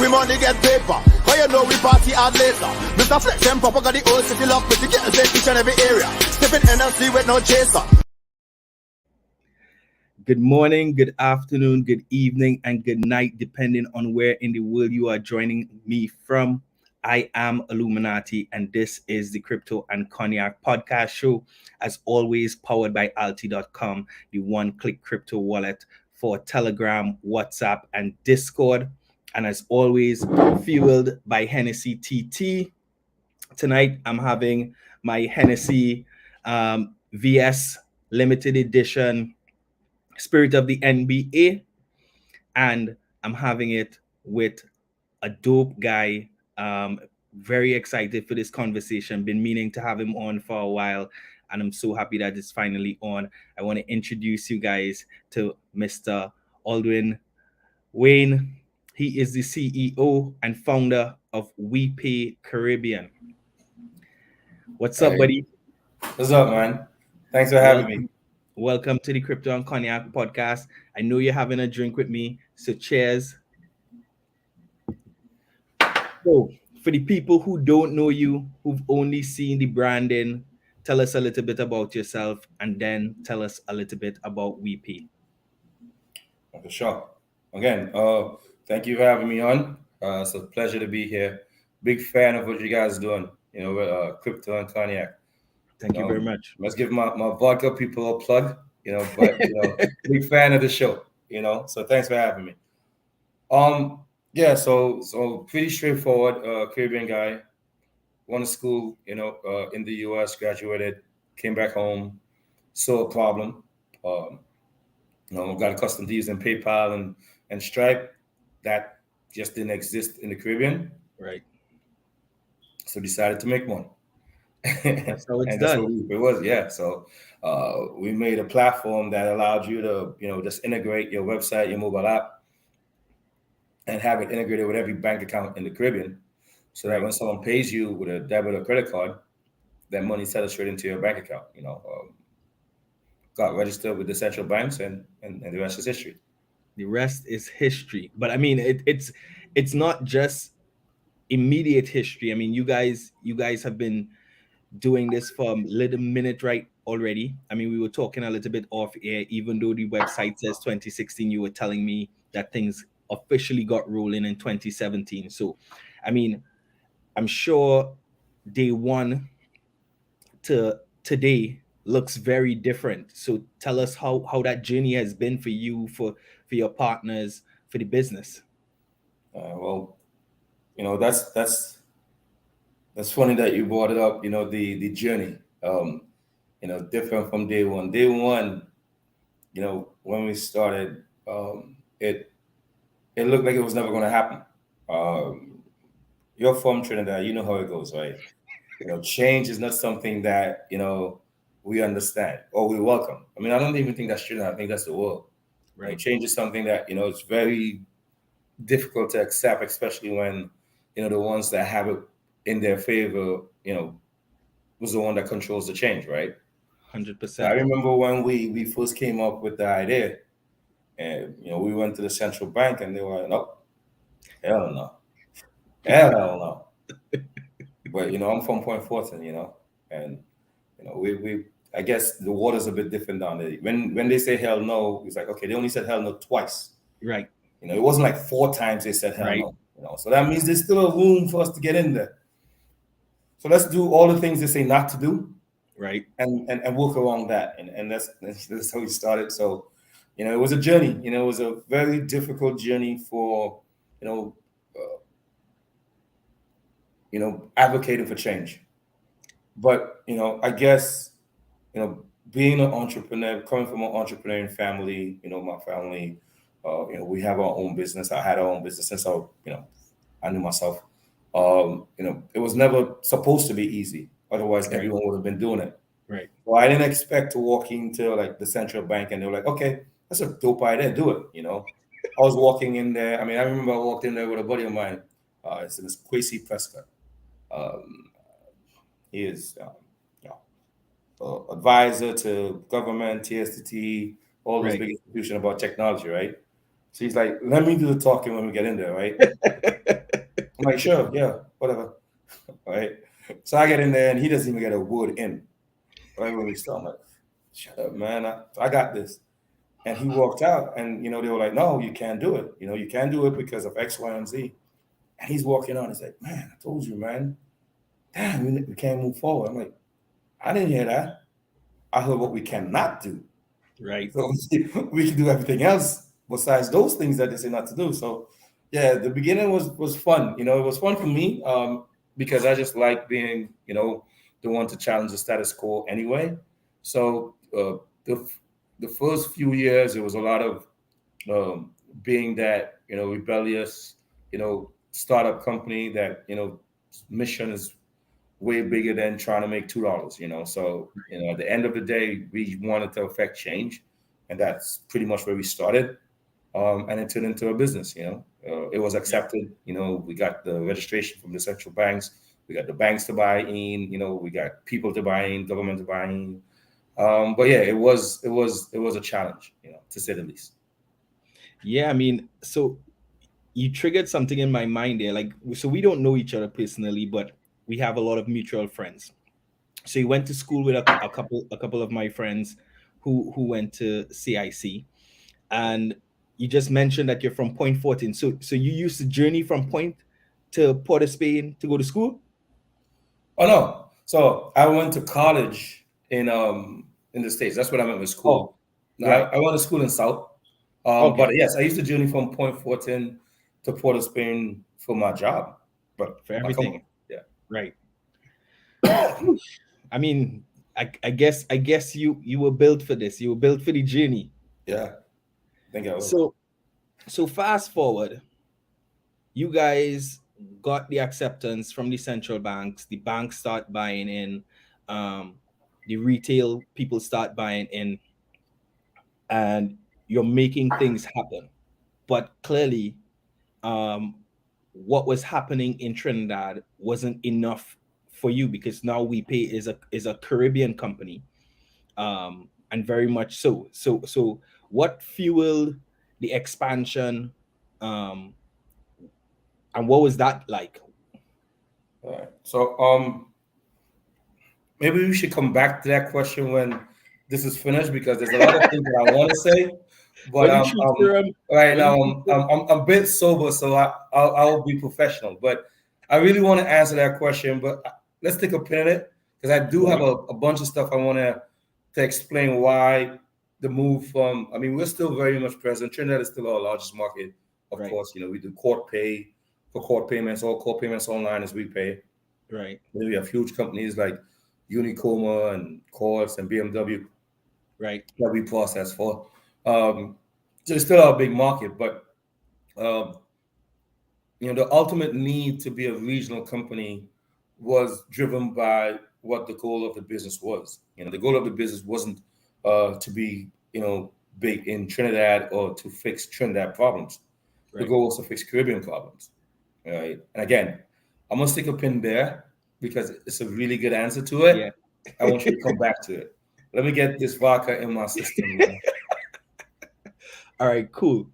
we money get paper. Cause you know we party hard later. Mr. Flex and Papa got the old city lock, but you get the same each and every area. Stepping NFC with no chaser. Good morning, good afternoon, good evening, and good night, depending on where in the world you are joining me from. I am Alluminati, and this is the Crypto and Cognac podcast show, as always, powered by Alti.com, the one-click crypto wallet for Telegram, WhatsApp, and Discord. And as always, fueled by Hennessy TT. Tonight, I'm having my Hennessy VS limited edition Spirit of the NBA, and I'm having it with a dope guy. Very excited for this conversation. Been meaning to have him on for a while, and I'm so happy that it's finally on. I want to introduce you guys to Mr. Aldwyn Wayne. He is the CEO and founder of WiPay Caribbean. What's up, buddy? What's up, man? Thanks for having me. Welcome to the Crypto and Cognac podcast. I know you're having a drink with me, so cheers. So, for the people who don't know you, who've only seen the branding, tell us a little bit about yourself, and then tell us a little bit about WiPay. For sure. Again, thank you for having me on. It's a pleasure to be here. Big fan of what you guys are doing, with Crypto and Cognac. Thank you very much. Let's give my vodka people a plug, but big fan of the show, so thanks for having me. So pretty straightforward, Caribbean guy, went to school, in the US, graduated, came back home, saw a problem, got accustomed to using PayPal and Stripe. That just didn't exist in the Caribbean. Right. So decided to make one. That's how it's and done. That's what it was, yeah. So we made a platform that allowed you to, just integrate your website, your mobile app, and have it integrated with every bank account in the Caribbean, so that when someone pays you with a debit or credit card, that money settles straight into your bank account. Got registered with the central banks, and the rest is history. The rest is history. But I mean, it's not just immediate history. I mean, you guys have been doing this for a little minute right already. I mean, we were talking a little bit off air, even though the website says 2016, you were telling me that things officially got rolling in 2017. So, I mean, I'm sure day one to today looks very different. So tell us how that journey has been for you, for your partners, for the business. Well, that's funny that you brought it up. The journey, different from day one. Day one, when we started, it looked like it was never going to happen. You're from Trinidad, you know how it goes, right? Change is not something that we understand or we welcome. I mean, I don't even think that's Trinidad. I think that's the world. Right. Change is something that it's very difficult to accept, especially when the ones that have it in their favor, was the one that controls the change, right? 100%. I remember when we first came up with the idea, and we went to the central bank, and they were like, "No, hell no." But I'm from Point Fortin, and we I guess the water's a bit different down there. When they say hell no, it's like, okay, they only said hell no twice. Right. It wasn't like 4 times they said hell no. So that means there's still a room for us to get in there. So let's do all the things they say not to do, right? And work around that, and that's how we started. So, it was a journey. It was a very difficult journey for, advocating for change. But I guess, being an entrepreneur, coming from an entrepreneurial family, my family, we have our own business. I had our own business since I knew myself. It was never supposed to be easy. Otherwise, everyone would have been doing it. Right. Well, I didn't expect to walk into like the central bank and they were like, okay, that's a dope idea, do it. I was walking in there. I mean, I remember I walked in there with a buddy of mine. His name is Kwesi Prescott. He is advisor to government, TSTT, all those big institutions about technology, right? So he's like, let me do the talking when we get in there, right? I'm like, sure, yeah, whatever. Right. So I get in there and he doesn't even get a word in. Right when we start, I'm like, shut up, man. I got this. And he walked out and, they were like, no, you can't do it. You can't do it because of X, Y, and Z. And he's walking on. He's like, man, I told you, man. Damn, we can't move forward. I'm like, I didn't hear that. I heard what we cannot do. Right. So we can do everything else besides those things that they say not to do. So yeah, the beginning was fun. It was fun for me because I just like being, the one to challenge the status quo anyway. So the first few years, it was a lot of being that, rebellious, startup company that, mission is way bigger than trying to make $2, So, at the end of the day, we wanted to affect change. And that's pretty much where we started. And it turned into a business, It was accepted, we got the registration from the central banks. We got the banks to buy in, we got people to buy in, government to buy in. But yeah, it was a challenge, to say the least. Yeah, I mean, so you triggered something in my mind there. Like, so we don't know each other personally, but we have a lot of mutual friends. So you went to school with a couple of my friends who went to CIC, and you just mentioned that you're from Point 14. So you used to journey from Point to Port of Spain to go to school? Oh no. So I went to college in the States. That's what I meant with school. Oh, right. I went to school in South. Okay. But yes, I used to journey from Point 14 to Port of Spain for my job. But For everything. Yeah. Right. I mean, I guess you were built for this. You were built for the journey. Yeah. I think I was. So fast forward, you guys got the acceptance from the central banks. The banks start buying in. The retail people start buying in, and you're making things happen. But clearly, what was happening in Trinidad wasn't enough for you, because now WiPay is a Caribbean company, and very much so. So what fueled the expansion, and what was that like? All right. So maybe we should come back to that question when this is finished, because there's a lot of things that I want to say. But right now I'm a bit sober, so I'll be professional. But I really want to answer that question. But let's take a pin in it, because I do have a bunch of stuff I want to explain why the move from. I mean, we're still very much present. Trinidad is still our largest market, of course. We do court pay for court payments. All court payments online is WiPay. Right. Then we have huge companies like Unicoma and Courts and BMW, right, that we process for. So it's still a big market, but the ultimate need to be a regional company was driven by what the goal of the business was. The goal of the business wasn't to be big in Trinidad or to fix Trinidad problems. Right. The goal was to fix Caribbean problems. Right. And again, I'm gonna stick a pin there because it's a really good answer to it. Yeah. I want you to come back to it. Let me get this vodka in my system. All right, cool.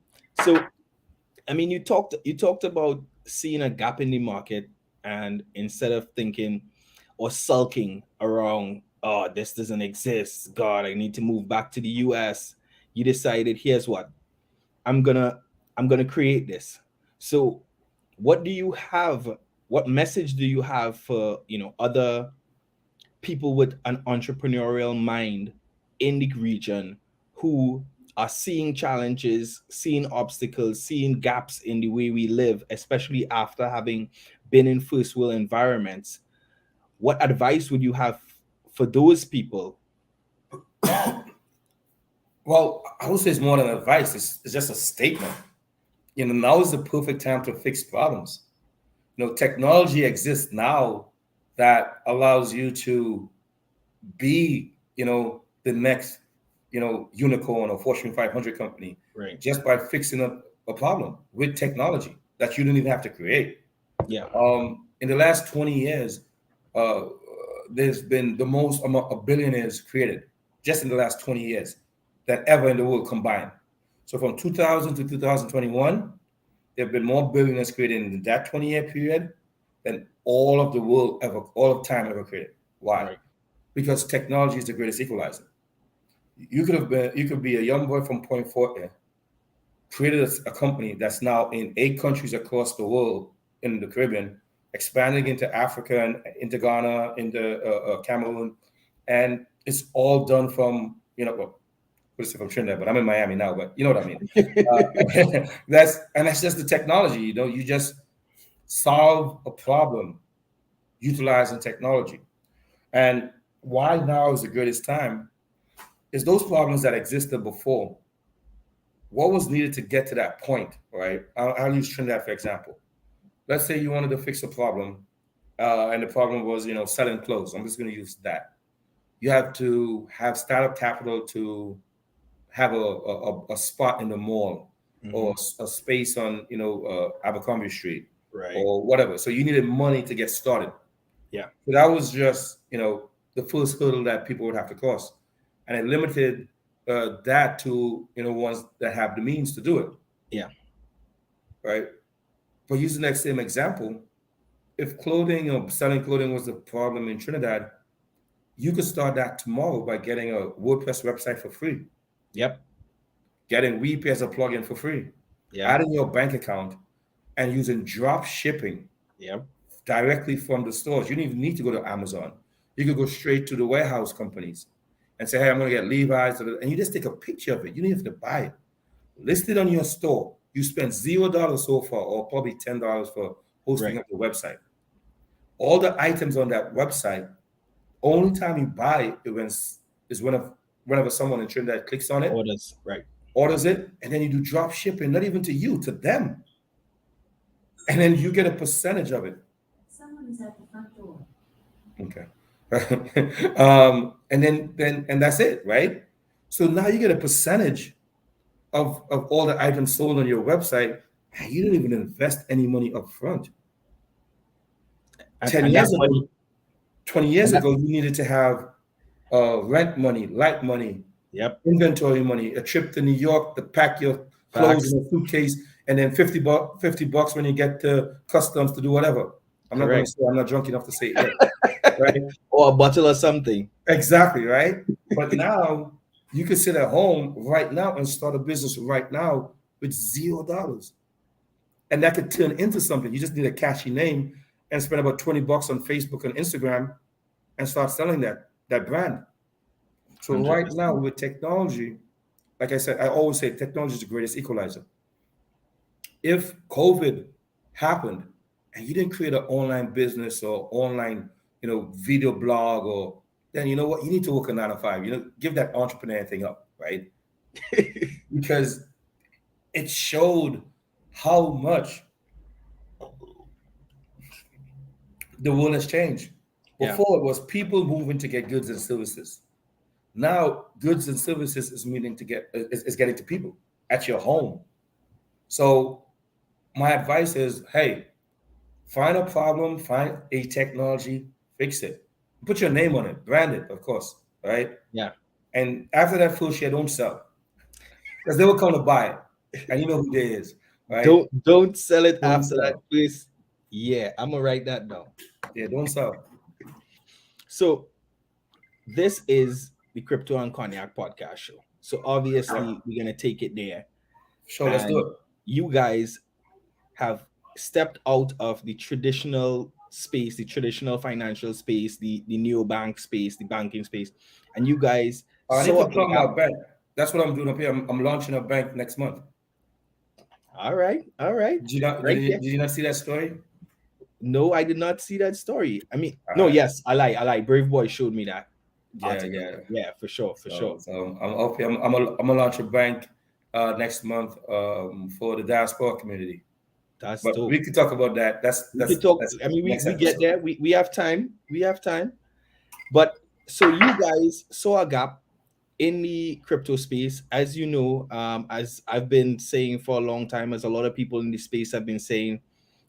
So, I mean, you talked about seeing a gap in the market, and instead of thinking or sulking around, oh, this doesn't exist, God, I need to move back to the US, you decided, here's what, I'm gonna create this. So what do you have, what message do you have for other people with an entrepreneurial mind in the region who are seeing challenges, seeing obstacles, seeing gaps in the way we live, especially after having been in first world environments? What advice would you have for those people? Well, I would say it's more than advice. It's just a statement. Now is the perfect time to fix problems. Technology exists now that allows you to be, the next, unicorn or Fortune 500 company, right, just by fixing a problem with technology that you didn't even have to create. Yeah. In the last 20 years, there's been the most amount of billionaires created just in the last 20 years that ever in the world combined. So from 2000 to 2021, there have been more billionaires created in that 20-year period than all of the world ever, all of time ever created. Why? Right. Because technology is the greatest equalizer. You could be a young boy from Point Fortin, created a company that's now in 8 countries across the world in the Caribbean, expanding into Africa and into Ghana, into Cameroon, and it's all done from, well, let's say from Trinidad, but I'm in Miami now, but you know what I mean. That's just the technology. You just solve a problem utilizing technology. And why now is the greatest time is those problems that existed before. What was needed to get to that point, right? I'll use Trinidad for example. Let's say you wanted to fix a problem, and the problem was, selling clothes. I'm just going to use that. You have to have startup capital to have a spot in the mall, or a space on, Abercrombie Street, Right. or whatever. So you needed money to get started. Yeah. So that was just, the first hurdle that people would have to cross, and it limited that to, ones that have the means to do it. Yeah. Right. But using that same example, if clothing or selling clothing was the problem in Trinidad, you could start that tomorrow by getting a WordPress website for free. Yep. Getting WiPay as a plugin for free. Yeah. Adding your bank account and using drop shipping. Yep. Directly from the stores. You don't even need to go to Amazon. You could go straight to the warehouse companies and say, hey, I'm going to get Levi's. And you just take a picture of it. You don't have to buy it. List it on your store. You spend $0 so far, or probably $10 for hosting up the website. All the items on that website, only time you buy it is whenever someone in Trinidad clicks on it, orders it, and then you do drop shipping, not even to you, to them. And then you get a percentage of it. Someone is at the front door. Okay. And that's it, right? So now you get a percentage of all the items sold on your website, and you didn't even invest any money up front. 20 years ago, you needed to have rent money, light money, inventory money, a trip to New York to pack your clothes in a suitcase, and then $50 when you get to customs to do whatever. I'm not going to say, I'm not drunk enough to say it yet, right? Or a bottle or something. Exactly, right? But now you can sit at home right now and start a business right now with $0. And that could turn into something. You just need a catchy name and spend about $20 on Facebook and Instagram and start selling that brand. So 100%. Right now with technology, like I said, I always say technology is the greatest equalizer. If COVID happened and you didn't create an online business or online, video blog, or then you know what, you need to work a 9 to 5. Give that entrepreneur thing up, right? Because it showed how much the world has changed. Before it was people moving to get goods and services. Now goods and services is getting to people at your home. So my advice is, hey, find a problem, find a technology, fix it. Put your name on it, brand it, of course, right? Yeah. And after that first year, don't sell. Because they will come to buy it. And you know who they is, right? Don't sell it after that, please. Yeah, I'm gonna write that down. Yeah, don't sell. So this is the Crypto and Cognac podcast show. So obviously we're gonna take it there. Sure, let's do it. You guys have stepped out of the traditional space, the traditional financial space, the neobank space, the banking space, and you guys. I need to plug my bank. That's what I'm doing up here. I'm launching a bank next month. All right. Did you not see that story? No, I did not see that story. I mean, yes, I lie. Brave Boy showed me that. Yeah, for sure. So I'm up here. I'm gonna launch a bank next month for the diaspora community. But dope. We could talk about that. We get there. We have time. But so you guys saw a gap in the crypto space, as you know, as I've been saying for a long time, as a lot of people in the space have been saying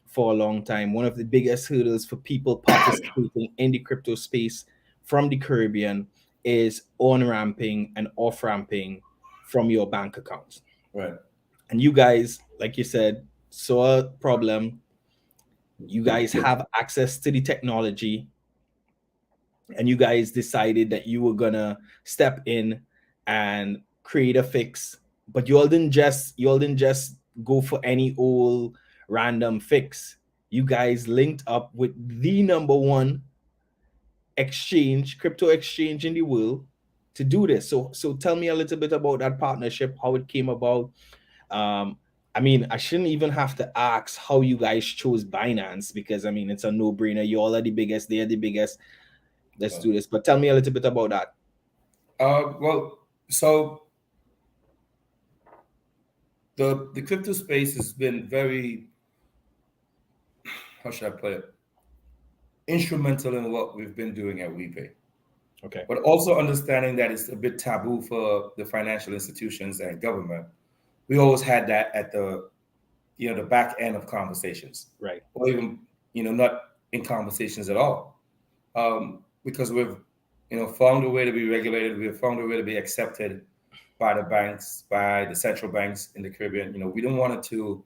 for a long time, one of the biggest hurdles for people participating in the crypto space from the Caribbean is on-ramping and off-ramping from your bank accounts. Right. And you guys, like you said, saw a problem. You guys have access to the technology, and you guys decided that you were gonna step in and create a fix. But you all didn't just go for any old random fix. You guys linked up with the number one crypto exchange in the world to do this. So tell me a little bit about that partnership, how it came about. I mean, I shouldn't even have to ask how you guys chose Binance, because I mean it's a no-brainer. You all are the biggest, they are the biggest. Let's do this. But tell me a little bit about that. Well, so the crypto space has been very, how should I put it, instrumental in what we've been doing at WiPay. Okay. But also understanding that it's a bit taboo for the financial institutions and government. We always had that at the back end of conversations, Right. or even not in conversations at all, because we've found a way to be regulated. We've found a way to be accepted by the banks, by the central banks in the Caribbean. We don't want it to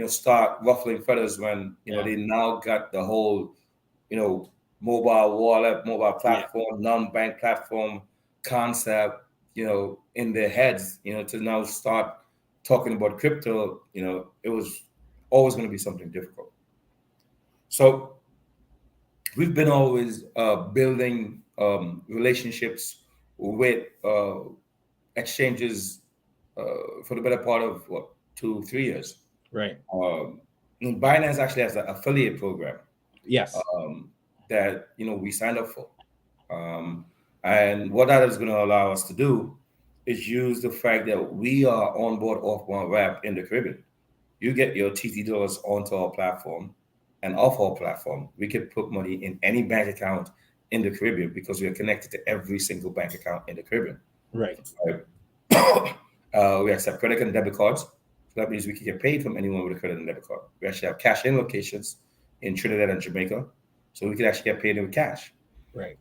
start ruffling feathers when they now got the whole mobile wallet, mobile platform, non-bank platform concept in their heads, to now start talking about crypto. It was always going to be something difficult. So we've been always building relationships with exchanges for the better part of 2-3 years. Right. Binance actually has an affiliate program. Yes. That we signed up for, and what that is going to allow us to do is use the fact that we are on board off-board wrap in the Caribbean. You get your TT dollars onto our platform, and off our platform, we can put money in any bank account in the Caribbean because we are connected to every single bank account in the Caribbean. Right. We accept credit and debit cards. So that means we can get paid from anyone with a credit and debit card. We actually have cash-in locations in Trinidad and Jamaica, so we can actually get paid in cash. Right.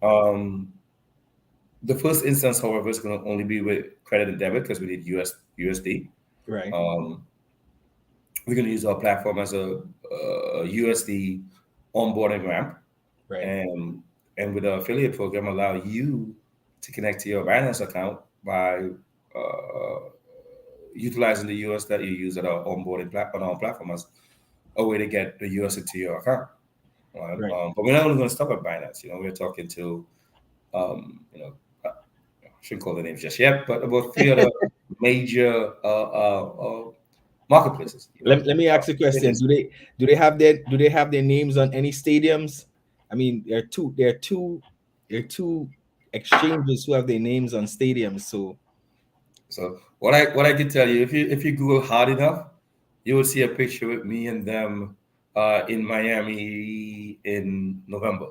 The first instance, however, is going to only be with credit and debit because we need USD. Right. We're going to use our platform as a USD onboarding ramp. Right. And with our affiliate program, allow you to connect to your Binance account by utilizing the US that you use at our onboarding on our platform as a way to get the US into your account. Right? But we're not only going to stop at Binance. We're talking to, I shouldn't call the names just yet, but about 3 other major marketplaces. Let me ask you a question. Do they have their names on any stadiums? I mean, there are two exchanges who have their names on stadiums. So what I can tell you, if you Google hard enough, you will see a picture with me and them in Miami in November.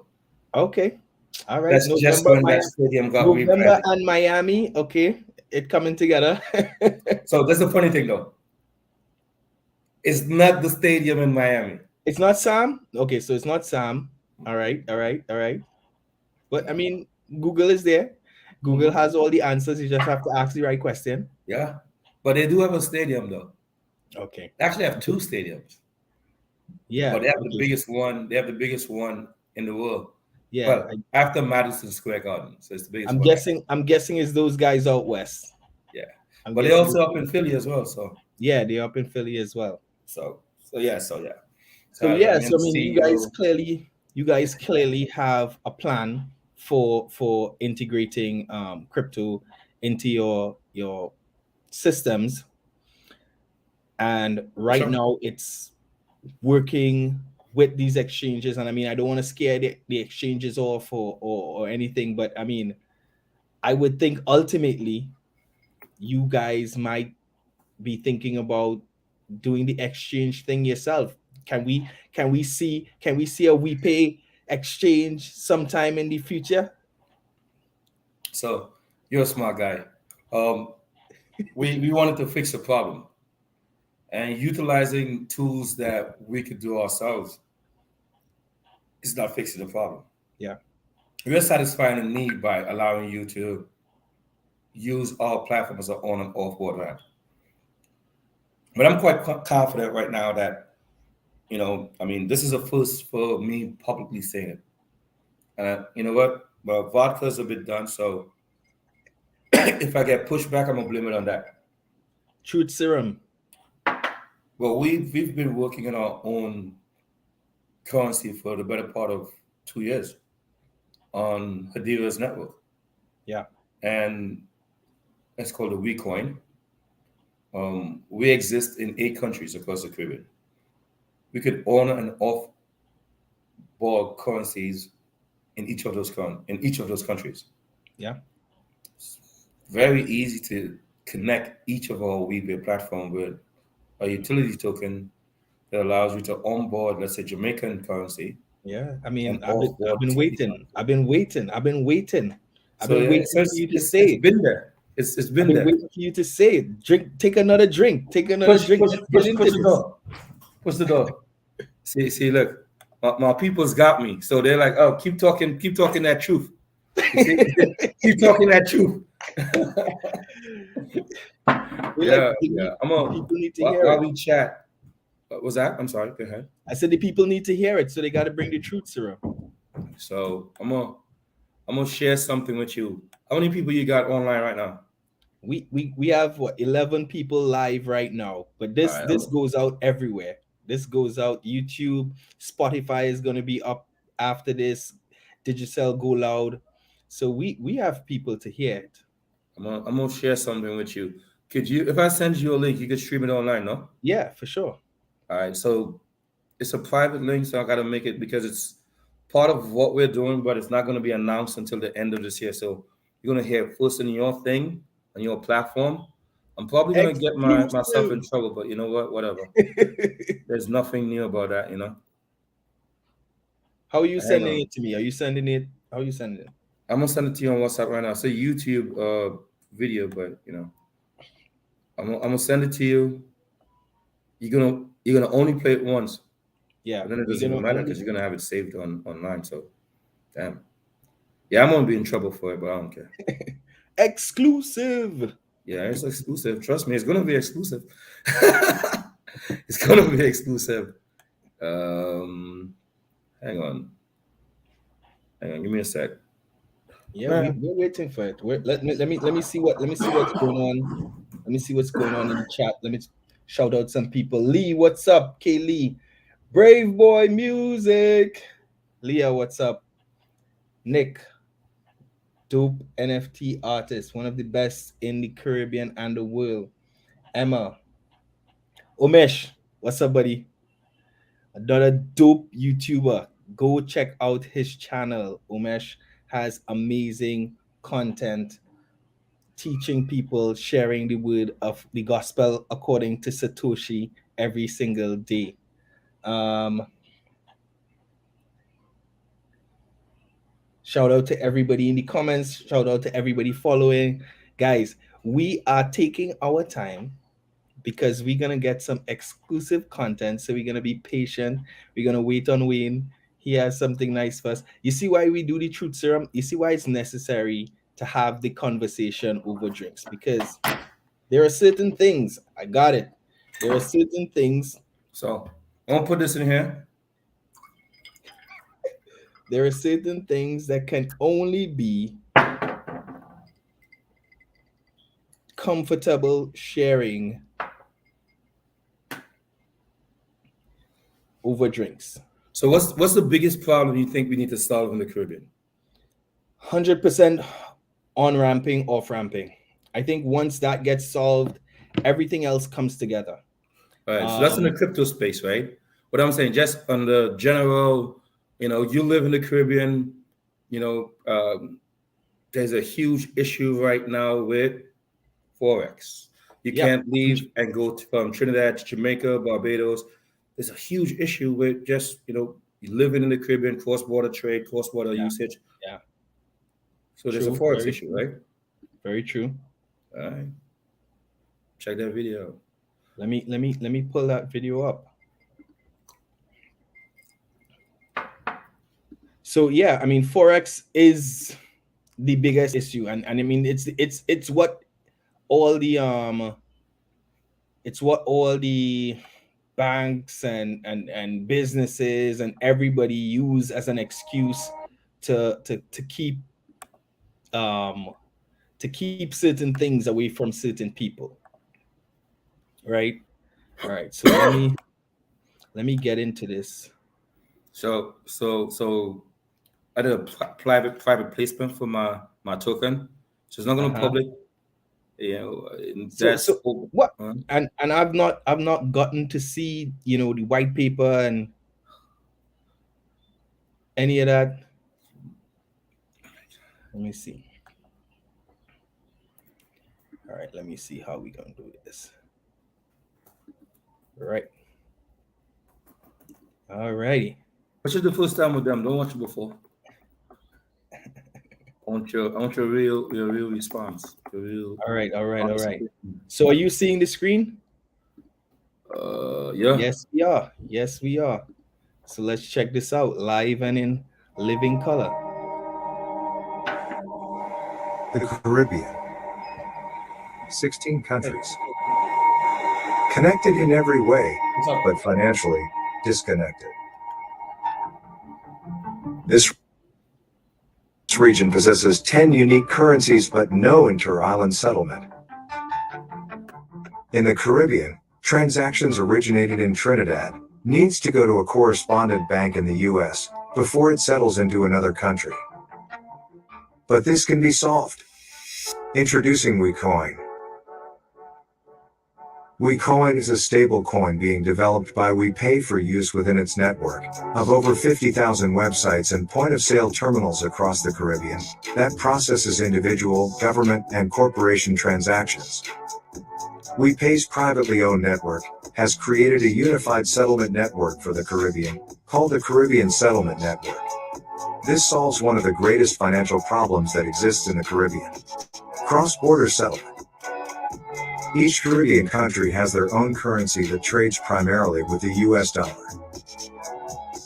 Okay. All right. That's November, just when that stadium got November rebranded. and Miami. Okay. It coming together. So that's the funny thing though. It's not the stadium in Miami. It's not Sam? Okay, so it's not Sam. All right. But I mean, Google is there. Google has all the answers. You just have to ask the right question. Yeah. But they do have a stadium though. Okay. They actually have 2 stadiums. Yeah. But they have the biggest one. They have the biggest one in the world. Yeah. Well, after Madison Square Garden. So it's the biggest one. I'm guessing it's those guys out west. Yeah. But they're also up in Philly as well. So yeah, they're up in Philly as well. So yeah. So I mean, you guys clearly have a plan for integrating crypto into your systems, and right now it's working with these exchanges. And I mean, I don't want to scare the exchanges off or anything, but I mean, I would think ultimately you guys might be thinking about doing the exchange thing yourself. Can we see a WiPay exchange sometime in the future? So you're a smart guy. We wanted to fix the problem, and utilizing tools that we could do ourselves is not fixing the problem. Yeah. We're satisfying a need by allowing you to use our platform as an on and off board ramp. But I'm quite confident right now that I mean, this is a first for me publicly saying it. And you know what? Well, vodka's a bit done, so if I get pushed back, I'm gonna blame it on that. Truth serum. Well, we've been working on our own currency for the better part of 2 years on Hadira's network, Yeah. and it's called the WeCoin. We exist in 8 countries across the Caribbean. We could own and off board currencies in each of those countries. Yeah. Very easy to connect each of our WePay platform with a utility token that allows you to onboard, let's say, Jamaican currency. Yeah. I mean, And I've offboard been TD waiting. currency. I've been waiting. I've been waiting. I've So been yeah, waiting so for you to it's say it. been there. It's I've been been there. waiting for you to say it. Drink. Take another drink. Take another drink. Let's get into Push the this. door. Push the door. See, look, my people's got me. So they're like, oh, keep talking that truth. You see? Keep talking that truth. Yeah. People need to hear While it. we chat. What was that? I'm sorry. Go ahead. I said the people need to hear it, so they got to bring the truth serum. So I'm gonna share something with you. How many people you got online right now? We have what 11 people live right now, but this All right, this goes out everywhere. This goes out YouTube, Spotify is going to be up after this. Digicel go loud, so we have people to hear it. I'm gonna share something with you. Could you, if I send you a link, you could stream it online, no? Yeah, for sure. All right, so it's a private link, so I gotta make it because it's part of what we're doing, but it's not gonna be announced until the end of this year. So you're gonna hear it first in your thing, on your platform. I'm probably gonna get myself in trouble, but you know what? Whatever. There's nothing new about that, you know. How are you sending it to me? Are you sending it? How are you sending it? I'm gonna send it to you on WhatsApp right now. It's a YouTube video, but you know, I'm gonna send it to you. You're gonna only play it once. Yeah, But then it doesn't even matter because you're gonna have it saved online. So, damn. Yeah, I'm gonna be in trouble for it, but I don't care. Exclusive. Yeah, it's exclusive. Trust me, it's gonna be exclusive. It's gonna be exclusive. Hang on. Give me a sec. Yeah, we're waiting for it. Let me see what's going on. Let me see what's going on in the chat. Let me shout out some people. Lee, what's up? K Lee, Brave Boy Music. Leah, what's up? Nick, dope NFT artist, one of the best in the Caribbean and the world. Emma, Umesh, what's up, buddy? Another dope YouTuber. Go check out his channel. Umesh has amazing content teaching people, sharing the word of the gospel according to Satoshi every single day. Shout out to everybody in the comments. Shout out to everybody following. Guys, we are taking our time because we're going to get some exclusive content. So we're going to be patient. We're going to wait on Wayne. He has something nice for us. You see why we do the truth serum? You see why it's necessary to have the conversation over drinks? Because there are certain things. I got it. There are certain things. So I'm gonna put this in here. There are certain things that can only be comfortable sharing over drinks. So what's the biggest problem you think we need to solve in the Caribbean? 100% on ramping, off ramping. I think once that gets solved, everything else comes together. All right, so that's in the crypto space, right? What I'm saying, just on the general, you live in the Caribbean, there's a huge issue right now with Forex. You can't leave and go from Trinidad to Jamaica, Barbados. There's a huge issue with just, you living in the Caribbean, cross-border trade, cross-border usage. Yeah. So there's a Forex issue, right? Very true. All right. Check that video. Let me pull that video up. So yeah, I mean, Forex is the biggest issue, and I mean it's what all the banks and businesses and everybody use as an excuse to keep certain things away from certain people, right? All right, so let me get into this. So I did a private placement for my token, so it's not going to Uh-huh. public. You know, So that's so what? And I've not gotten to see, the white paper and any of that. Let me see. All right, let me see how we gonna do this. All right. All righty. Watch it the first time with them. Don't watch it before. I want your real response. Your real All right. All right. All honest right. opinion. So are you seeing the screen? Yeah. Yes, we are. Yes, we are. So let's check this out live and in living color. The Caribbean. 16 countries. Connected in every way, What's up? but financially disconnected. This region possesses 10 unique currencies but no inter-island settlement. In the Caribbean, transactions originated in Trinidad needs to go to a correspondent bank in the US before it settles into another country. But this can be solved. Introducing WiCoin. WiCoin is a stable coin being developed by WiPay for use within its network of over 50,000 websites and point-of-sale terminals across the Caribbean that processes individual, government, and corporation transactions. WiPay's privately owned network has created a unified settlement network for the Caribbean, called the Caribbean Settlement Network. This solves one of the greatest financial problems that exists in the Caribbean: cross-border settlement. Each Caribbean country has their own currency that trades primarily with the US dollar.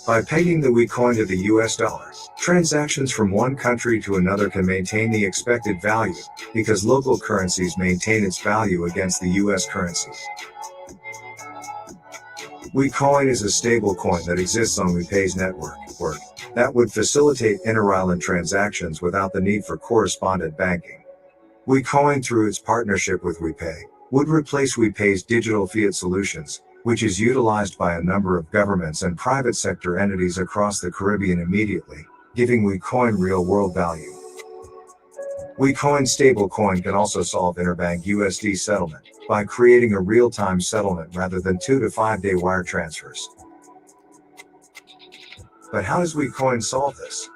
By pegging the WiCoin to the US dollar, transactions from one country to another can maintain the expected value, because local currencies maintain its value against the US currency. WiCoin is a stable coin that exists on WiPay's network that would facilitate inter-island transactions without the need for correspondent banking. WiCoin, through its partnership with WiPay, would replace WiPay's digital fiat solutions, which is utilized by a number of governments and private sector entities across the Caribbean immediately, giving WiCoin real-world value. WiCoin stablecoin can also solve interbank USD settlement by creating a real-time settlement rather than 2 to 5 day wire transfers. But how does WiCoin solve this?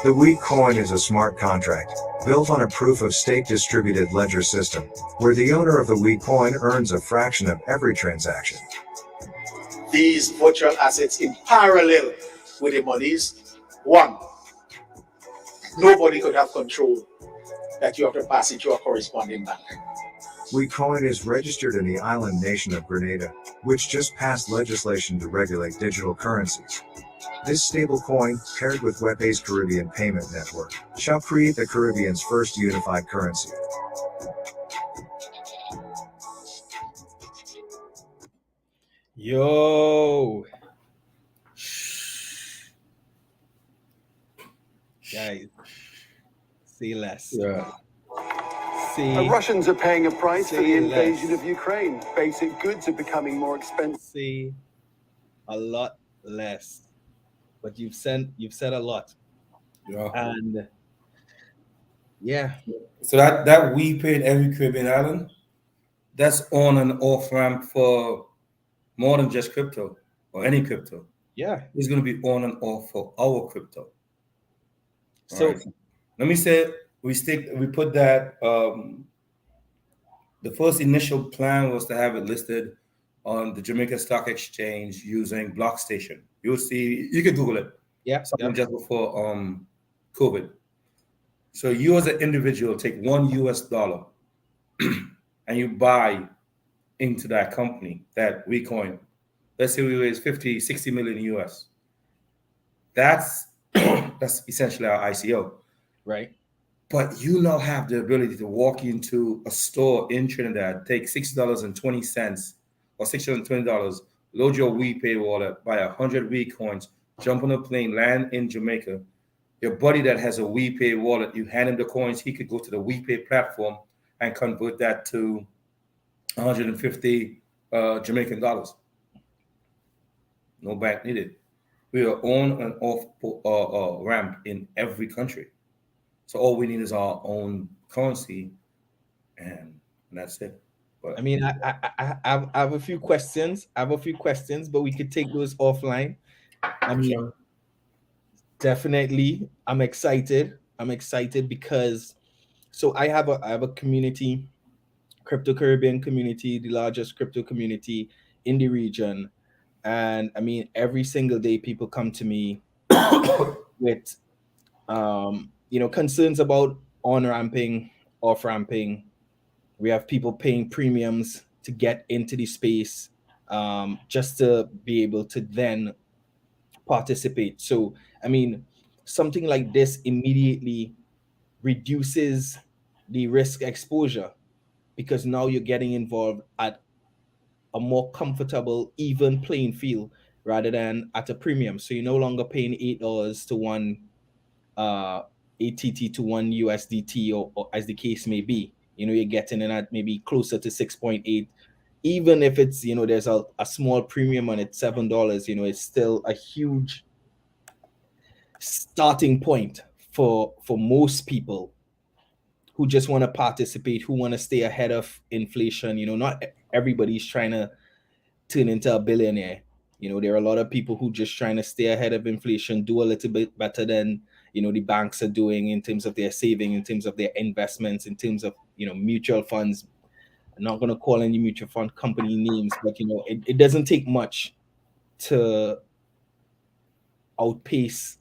The WiCoin is a smart contract built on a proof-of-stake distributed ledger system, where the owner of the WiCoin earns a fraction of every transaction. These virtual assets in parallel with the monies. One, nobody could have control that you have to pass it to a corresponding bank. WiCoin is registered in the island nation of Grenada, which just passed legislation to regulate digital currencies. This stablecoin, paired with WiPay's Caribbean payment network, shall create the Caribbean's first unified currency. Yo, guys, see less. Yeah. See, Russians are paying a price for the Say invasion less. of Ukraine. Basic goods are becoming more expensive. see a lot less. But you've said a lot, Yeah. and yeah, So that we pay in every Caribbean island, that's on and off ramp for more than just crypto or any crypto. yeah. It's going to be on and off for our crypto. So Alright. Let me say we put that the first initial plan was to have it listed on the Jamaica Stock Exchange using BlockStation. You'll see, you can Google it. yeah, Something just before COVID. So you as an individual take $1 US and you buy into that company, that WiCoin. Let's say we raise 50, 60 million US. That's that's essentially our ICO. right. But you now have the ability to walk into a store in Trinidad, take $6.20 or $620, load your WiPay wallet, buy 100 Wii coins, jump on a plane, land in Jamaica. Your buddy that has a WiPay wallet, you hand him the coins, he could go to the WiPay platform and convert that to 150 Jamaican dollars. No bank needed. We are on and off ramp in every country. So all we need is our own currency, and that's it. But I mean, I have a few questions. But we could take those offline. I mean, definitely, I'm excited. Because so I have a community, crypto Caribbean community, the largest crypto community in the region. And I mean, every single day people come to me with concerns about on ramping, off ramping. We have people paying premiums to get into the space, just to be able to then participate. So I mean, something like this immediately reduces the risk exposure, because now you're getting involved at a more comfortable, even playing field rather than at a premium. So you're no longer paying $8 to one ATT to one USDT, or as the case may be. You're getting in at maybe closer to 6.8. Even if it's, there's a small premium on it, $7, it's still a huge starting point for most people who just want to participate, who want to stay ahead of inflation. Not everybody's trying to turn into a billionaire. There are a lot of people who just trying to stay ahead of inflation, do a little bit better than the banks are doing in terms of their saving, in terms of their investments, in terms of mutual funds. I'm not going to call any mutual fund company names, but it doesn't take much to outpace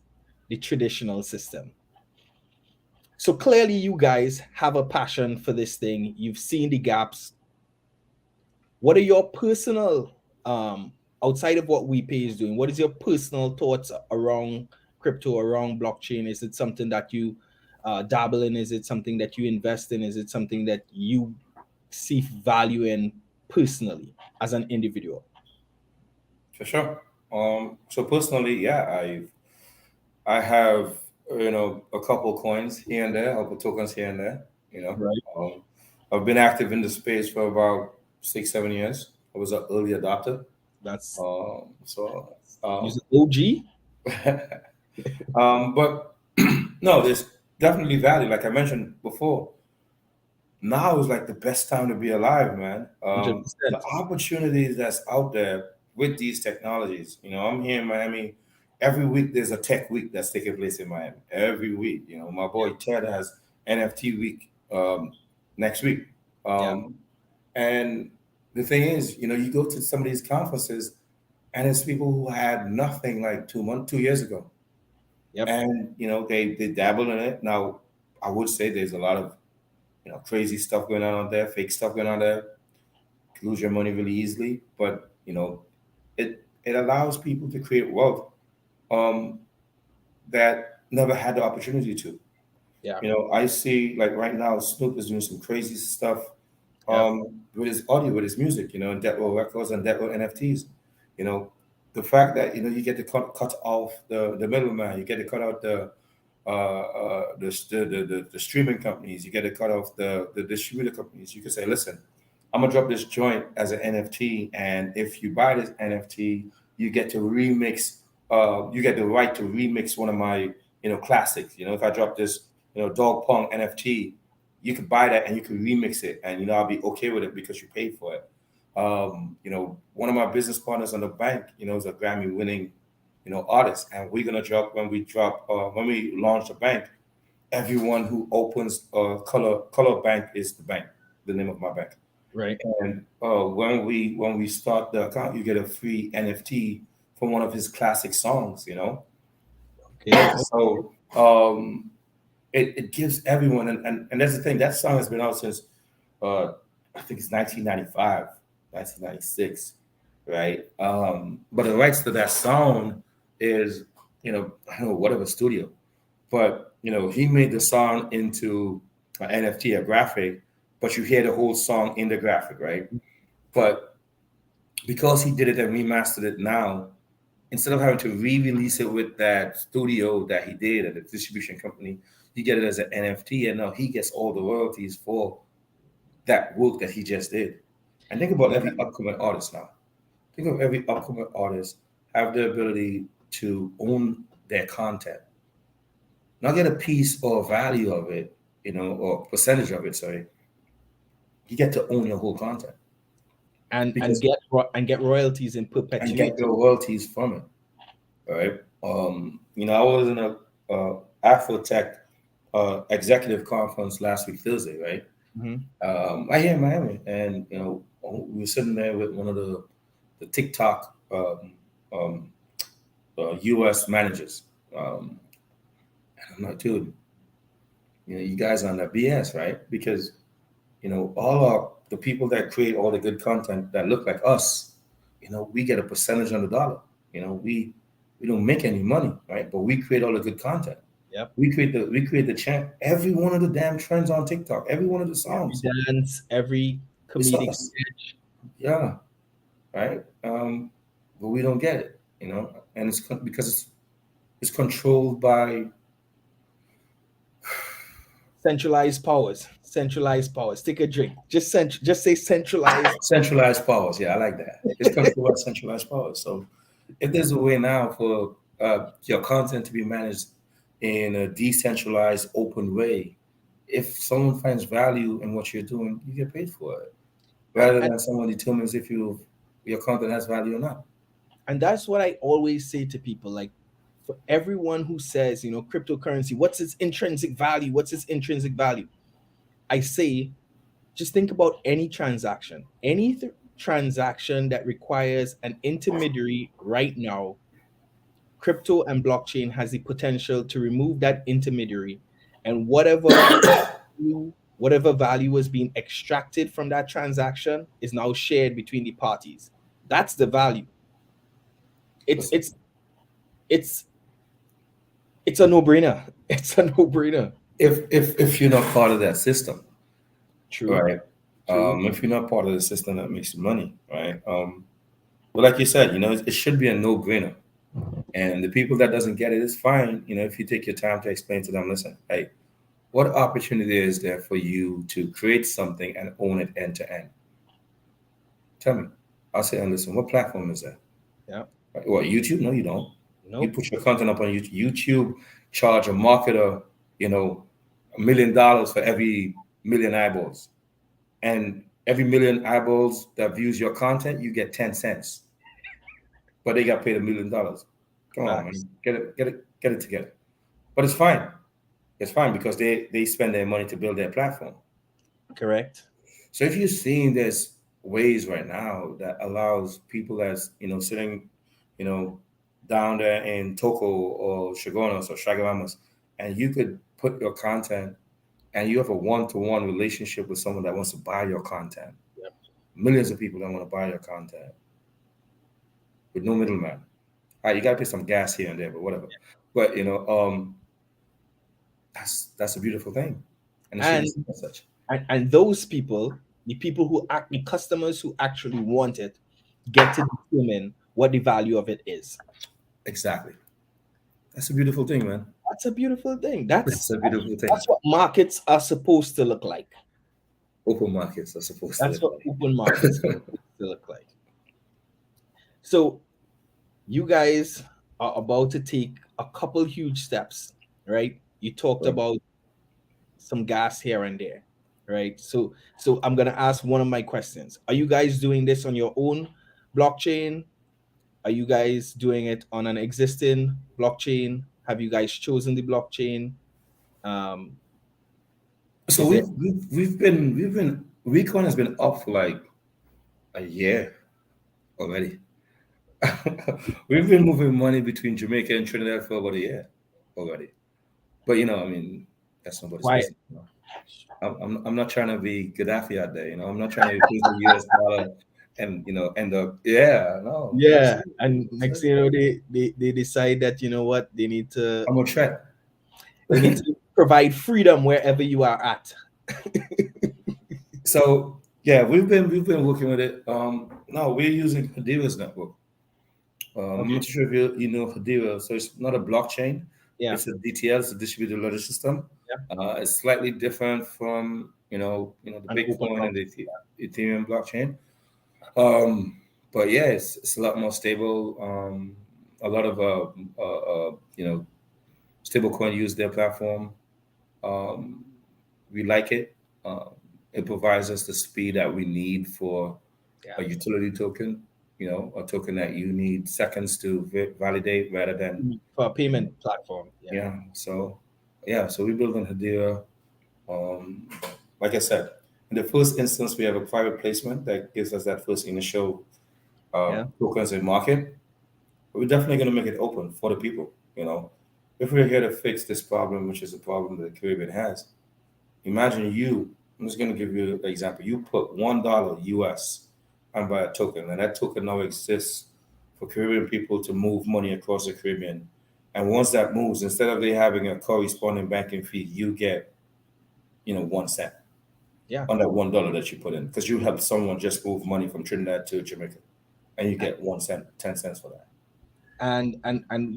the traditional system. So clearly you guys have a passion for this thing. You've seen the gaps. What are your personal, outside of what WiPay is doing, what is your personal thoughts around crypto, around blockchain? Is it something that you dabble in? Is it something that you invest in? Is it something that you see value in personally as an individual? for sure. So personally, yeah, I have a couple coins here and there, a couple tokens here and there. Right. I've been active in the space for about 6-7 years. I was an early adopter. That's So he's an OG. but no, there's definitely value. Like I mentioned before, now is like the best time to be alive, man. 100%. The opportunities that's out there with these technologies. I'm here in Miami. Every week there's a tech week that's taking place in Miami. Every week, my boy Ted has NFT week next week. And the thing is, you go to some of these conferences, and it's people who had nothing like 2 years ago. Yep. And they dabble in it. Now, I would say there's a lot of crazy stuff going on out there, fake stuff going on there. You lose your money really easily, but it allows people to create wealth that never had the opportunity to. Yeah. I see like right now Snoop is doing some crazy stuff Yeah. with his audio, with his music, and Dead Row Records and Dead Row NFTs. The fact that you get to cut off the middleman, you get to cut out the streaming companies, you get to cut off the distributor companies. You can say, listen, I'm gonna drop this joint as an NFT, and if you buy this NFT, you get to remix. You get the right to remix one of my classics. If I drop this Dog Pong NFT, you could buy that and you could remix it, and I'll be okay with it because you paid for it. One of my business partners on the bank, is a Grammy-winning, artist, and we're gonna drop when we launch the bank. Everyone who opens Color Bank is the name of my bank. Right. And when we start the account, you get a free NFT from one of his classic songs. Okay. So it gives everyone, and that's the thing. That song has been out since I think it's 1995, 1996, right? But the rights to that song is I don't know, whatever studio, but he made the song into an NFT, a graphic, but you hear the whole song in the graphic, right? But because he did it and remastered it now, instead of having to re-release it with that studio that he did at the distribution company, you get it as an NFT, and now he gets all the royalties for that work that he just did. And think about every upcoming artist now. Think of every upcoming artist have the ability to own their content, not get a piece or value of it, or percentage of it. Sorry, you get to own your whole content and because get royalties in and perpetuity. get your royalties from it. All right. I was in a Afrotech executive conference last week, Thursday, right? Right here in Miami, and we were sitting there with one of the TikTok U.S. managers. And I'm like, dude, you guys are on that BS, right? Because all the people that create all the good content that look like us, we get a percentage on the dollar. We don't make any money, right? But we create all the good content. Yep. We create the chant, every one of the damn trends on TikTok, every one of the songs, every dance, every comedic sketch. Yeah, right. But we don't get it, and it's because it's controlled by centralized powers. Take a drink. Just say centralized powers. Yeah, I like that. It's controlled by centralized powers. So if there's a way now for your content to be managed in a decentralized, open way, if someone finds value in what you're doing, you get paid for it, rather than someone determines if your content has value or not. And that's what I always say to people. Like, for everyone who says, cryptocurrency, what's its intrinsic value? I say, just think about any transaction. Any transaction that requires an intermediary right now, crypto and blockchain has the potential to remove that intermediary, and whatever value is being extracted from that transaction is now shared between the parties. That's the value. It's a no-brainer. It's a no-brainer. If you're not part of that system, True. Right. True. If you're not part of the system that makes you money, right? But like you said, it should be a no-brainer. And the people that doesn't get it, it's fine. If you take your time to explain to them, listen, hey, what opportunity is there for you to create something and own it end to end? Tell me. I'll say, and listen, what platform is that? Yeah. What, YouTube? No, you don't. Nope. You put your content up on YouTube. YouTube charge a marketer, $1 million for every million eyeballs. And every million eyeballs that views your content, you get 10 cents. But they got paid $1 million. Come on, man. Get it together. But it's fine. It's fine because they spend their money to build their platform. Correct. So if you're seeing there's ways right now that allows people that's sitting, down there in Toko or Shagonos or Shagaramas, and you could put your content and you have a one-to-one relationship with someone that wants to buy your content. Yep. Millions of people that want to buy your content with no middleman. All right, you got to pay some gas here and there, but whatever. But that's a beautiful thing, and such. And those people, the customers who actually want it, get to determine what the value of it is. Exactly. That's a beautiful thing, man. That's a beautiful thing. That's a beautiful thing. That's what markets are supposed to look like. Open markets are supposed to. That's what open markets are supposed to look like. So, you guys are about to take a couple huge steps, right? You talked about some gas here and there, right? So I'm gonna ask one of my questions. Are you guys doing this on your own blockchain? Are you guys doing it on an existing blockchain? Have you guys chosen the blockchain? So we've been Recon has been up for like a year already. We've been moving money between Jamaica and Trinidad for about a year already. But that's nobody's business. I'm not trying to be Gaddafi out there, I'm not trying to use the US dollar and end up and next they decide that they need to I'm a threat. They need to provide freedom wherever you are at. So Yeah, we've been working with it. No, we're using Hadira's network. I'm not sure if you know Hadira. So it's not a blockchain. Yeah. It's a DTL. It's a distributed ledger system. Yeah. It's slightly different from the Bitcoin and the Ethereum blockchain. But yeah, it's a lot more stable. A lot of stablecoin use their platform. We like it. It provides us the speed that we need for a utility token. A token that you need seconds to validate rather than for a payment platform. So we build on Hedera. Like I said, in the first instance, we have a private placement that gives us that first initial tokens in market. But we're definitely going to make it open for the people. If we're here to fix this problem, which is a problem that the Caribbean has, imagine I'm just going to give you an example. You put $1 US and buy a token, and that token now exists for Caribbean people to move money across the Caribbean. And once that moves, instead of they having a corresponding banking fee, you get, 1 cent on that $1 that you put in, because you help someone just move money from Trinidad to Jamaica, and you get 1 cent, 10 cents for that. And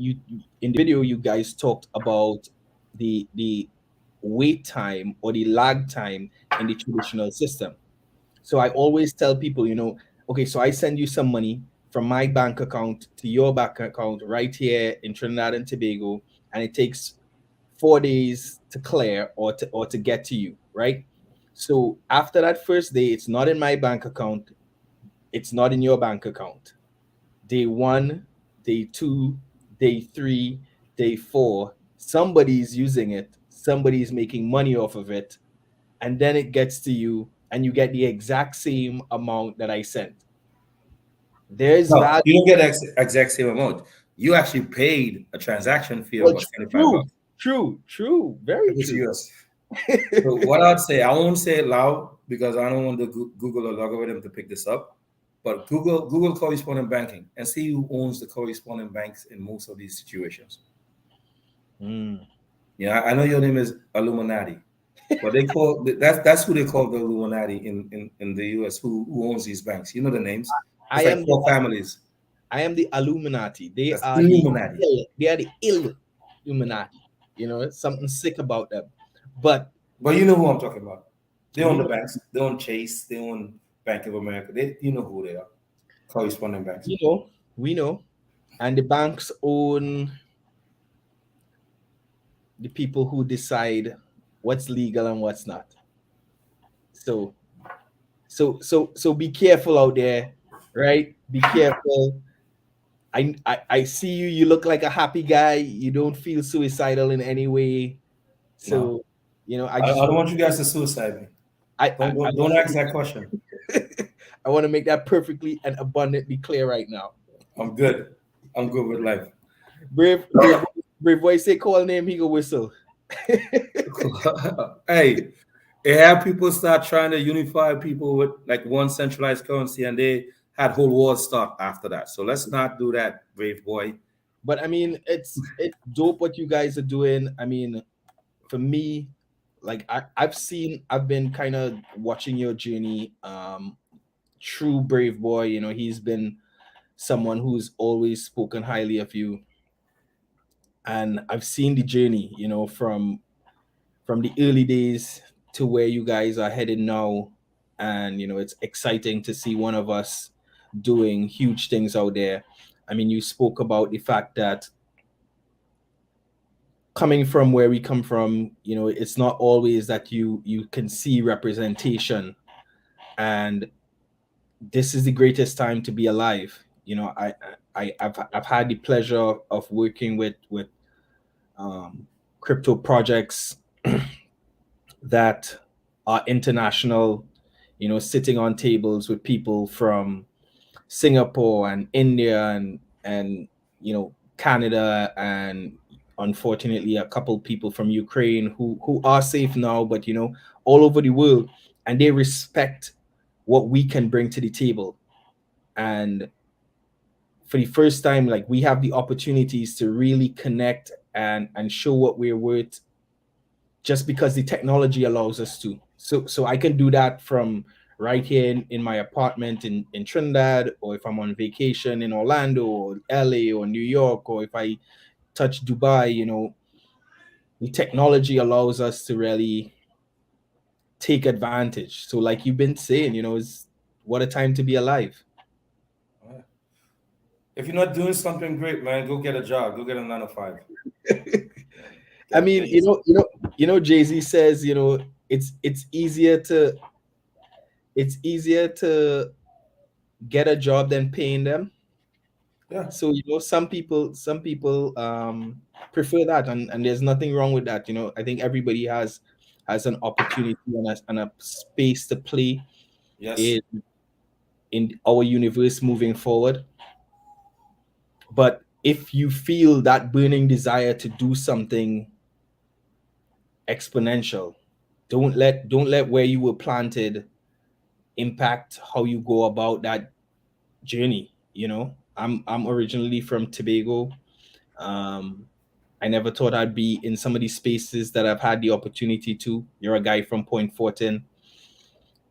you in the video, you guys talked about the wait time or the lag time in the traditional system. So I always tell people, okay, so I send you some money from my bank account to your bank account right here in Trinidad and Tobago, and it takes 4 days to clear or to get to you, right? So after that first day, it's not in my bank account, it's not in your bank account. Day 1, day 2, day 3, day 4, somebody's using it, somebody's making money off of it, and then it gets to you and you get the exact same amount that I sent. There's value. You don't get the exact same amount. You actually paid a transaction fee of about $25. True, very true. So what I'd say, I won't say it loud because I don't want the Google algorithm to pick this up. But Google correspondent banking and see who owns the correspondent banks in most of these situations. Yeah, I know your name is Alluminati, but they call that's who they call the Illuminati in the US. Who owns these banks? You know the names. It's like 4 families. I am the Alluminati. They are Illuminati. They are the Illuminati. Something sick about them. But you know who I'm talking about. They own the banks. They own Chase. They own Bank of America. You know who they are. Correspondent banks. We know. And the banks own the people who decide what's legal and what's not. So be careful out there, right? Be careful. I see you. You look like a happy guy. You don't feel suicidal in any way. So, I don't want you guys to suicide me. Don't ask that question. I want to make that perfectly and abundantly clear right now. I'm good. I'm good with life. Brave boy say call name, he go whistle. Hey, it had people start trying to unify people with like one centralized currency, and they had whole wars start after that. So let's not do that, brave boy. But I mean, it's dope what you guys are doing. I mean, for me, like I've been kind of watching your journey. True brave boy, he's been someone who's always spoken highly of you, and I've seen the journey, from the early days to where you guys are headed now. And it's exciting to see one of us doing huge things out there. I mean, you spoke about the fact that coming from where we come from, it's not always that you can see representation, and this is the greatest time to be alive. I've had the pleasure of working with crypto projects that are international, sitting on tables with people from Singapore and India and Canada, and unfortunately a couple people from Ukraine who are safe now, but all over the world, and they respect what we can bring to the table. And for the first time, like, we have the opportunities to really connect and show what we're worth, just because the technology allows us to. So I can do that from right here in my apartment in Trinidad, or if I'm on vacation in Orlando or LA or New York, or if I touch Dubai, the technology allows us to really take advantage. So like you've been saying, is what a time to be alive. If you're not doing something great, man, go get a job. Go get a 9 to 5. I mean, Jay-Z says, it's easier to get a job than paying them. Yeah. So some people prefer that, and there's nothing wrong with that. I think everybody has an opportunity and a space to play Yes. in our universe moving forward. But if you feel that burning desire to do something exponential, don't let where you were planted impact how you go about that journey. I'm originally from Tobago. I never thought I'd be in some of these spaces that I've had the opportunity to. You're a guy from Point Fortin,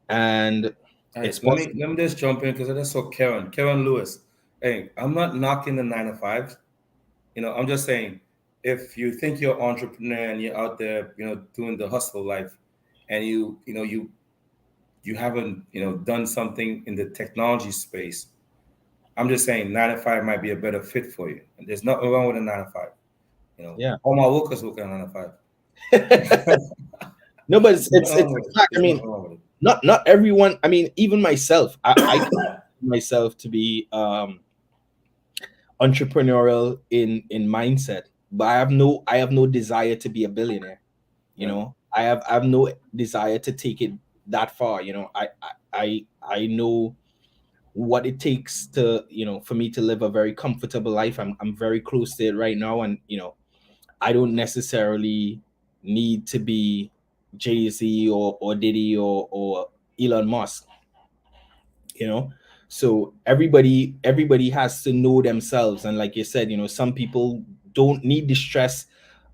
and Hey, it's let possible. me let me just jump in because I just saw Karen Lewis. Hey, I'm not knocking the 9 to 5. I'm just saying, if you think you're an entrepreneur and you're out there, doing the hustle life, and you haven't, done something in the technology space, I'm just saying 9 to 5 might be a better fit for you. And there's nothing wrong with a 9 to 5. Yeah. All my workers work at 9 to 5. No, but it's There's it's, nothing it's wrong a with it. fact. I There's mean, nothing wrong with it. not everyone. I mean, even myself, I consider myself to be entrepreneurial in mindset, but I have no desire to be a billionaire. Yeah. I have no desire to take it that far. I know what it takes to for me to live a very comfortable life. I'm very close to it right now, and I don't necessarily need to be Jay-Z or Diddy or Elon Musk. So everybody has to know themselves, and like you said, some people don't need the stress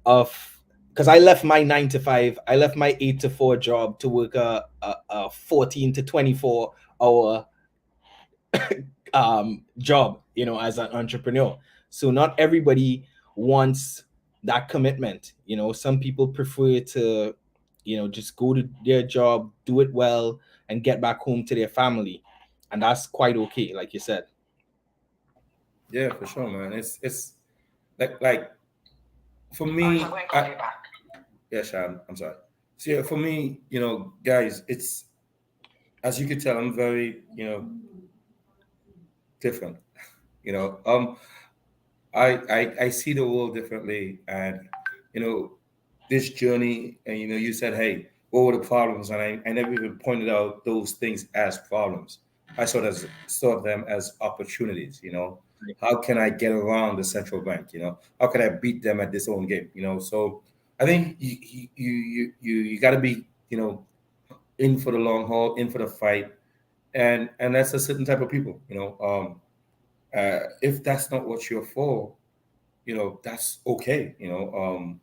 of, because I left my 9 to 5, I left my 8 to 4 job to work a 14 to 24 hour job, as an entrepreneur. So not everybody wants that commitment. Some people prefer to just go to their job, do it well, and get back home to their family, and that's quite okay, like you said. Yeah, for sure, man. It's like for me, yeah, Sean, I'm sorry. So yeah, for me, guys, it's, as you can tell, I'm very, different. You know, um, I see the world differently, and you know, this journey, and you said, hey, what were the problems? And I never even pointed out those things as problems. I saw them as opportunities. How can I get around the central bank? How can I beat them at this own game? So I think you got to be, in for the long haul, in for the fight, and that's a certain type of people. If that's not what you're for, that's okay.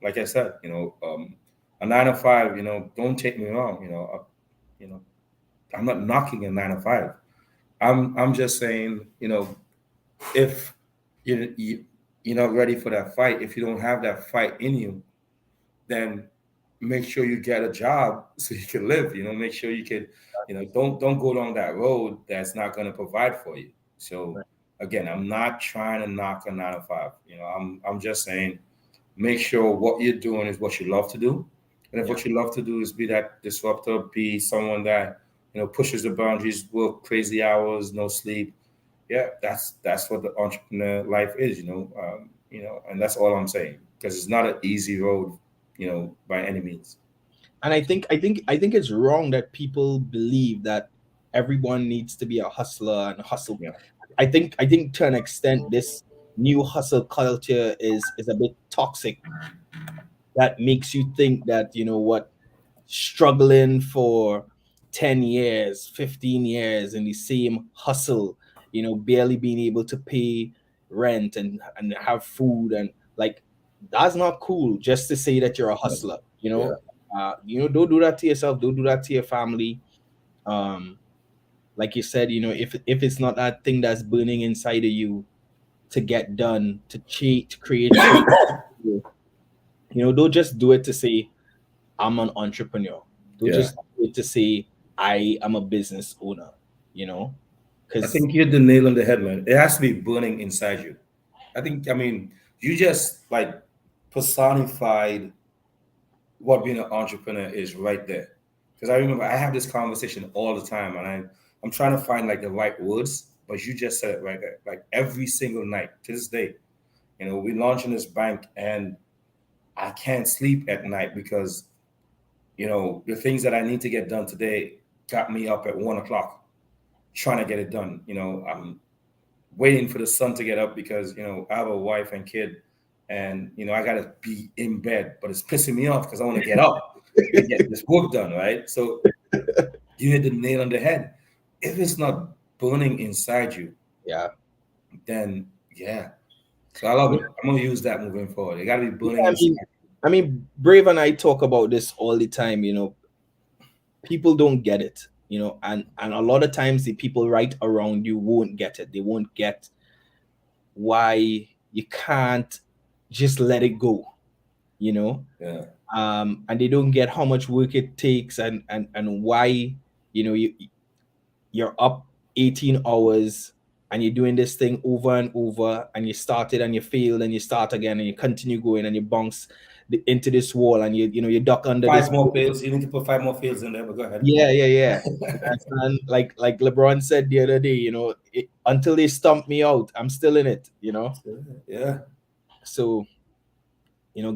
Like I said, a 9 to 5, don't take me wrong. You know, I'm not knocking a 9 to 5. I'm just saying, if you're not ready for that fight, if you don't have that fight in you, then make sure you get a job so you can live. Make sure you can, don't go down that road that's not going to provide for you. So again, I'm not trying to knock a 9 to 5. I'm just saying, make sure what you're doing is what you love to do. And if what you love to do is be that disruptor, be someone that, pushes the boundaries, work crazy hours, no sleep. Yeah, that's what the entrepreneur life is, and that's all I'm saying, because it's not an easy road, by any means. And I think it's wrong that people believe that everyone needs to be a hustler and hustle. Yeah. I think to an extent this new hustle culture is a bit toxic, that makes you think that what, struggling for 10 years, 15 years in the same hustle, barely being able to pay rent and have food, and like, that's not cool just to say that you're a hustler. Yeah. Don't do that to yourself, don't do that to your family. like you said, if it's not that thing that's burning inside of you to get done, to create change, don't just do it to say I'm an entrepreneur. Don't Yeah. just do it to say I am a business owner. I Because think you hit the nail on the head, man. It has to be burning inside you. I mean, you just like personified what being an entrepreneur is right there. Because I remember I have this conversation all the time, and I'm trying to find like the right words, but you just said it right there. Like every single night to this day, we're launching this bank, and I can't sleep at night because the things that I need to get done today got me up at 1 o'clock trying to get it done. I'm waiting for the sun to get up because I have a wife and kid, and I gotta be in bed, but it's pissing me off because I want to get up and get this work done, right? So you hit the nail on the head. If it's not burning inside you, yeah. then yeah. So I love it. I'm gonna use that moving forward. It gotta be burning Yeah, inside. I mean, Brave and I talk about this all the time. People don't get it. And a lot of times the people right around you won't get it. They won't get why you can't just let it go. Yeah. And they don't get how much work it takes, and why you're up 18 hours and you're doing this thing over and over, and you started and you failed and you start again and you continue going and you bounce into this wall, and you duck under this. 5 more fields. You need to put 5 more fields in there, but go ahead. Yeah. And like LeBron said the other day, until they stump me out, I'm still in it. Yeah. So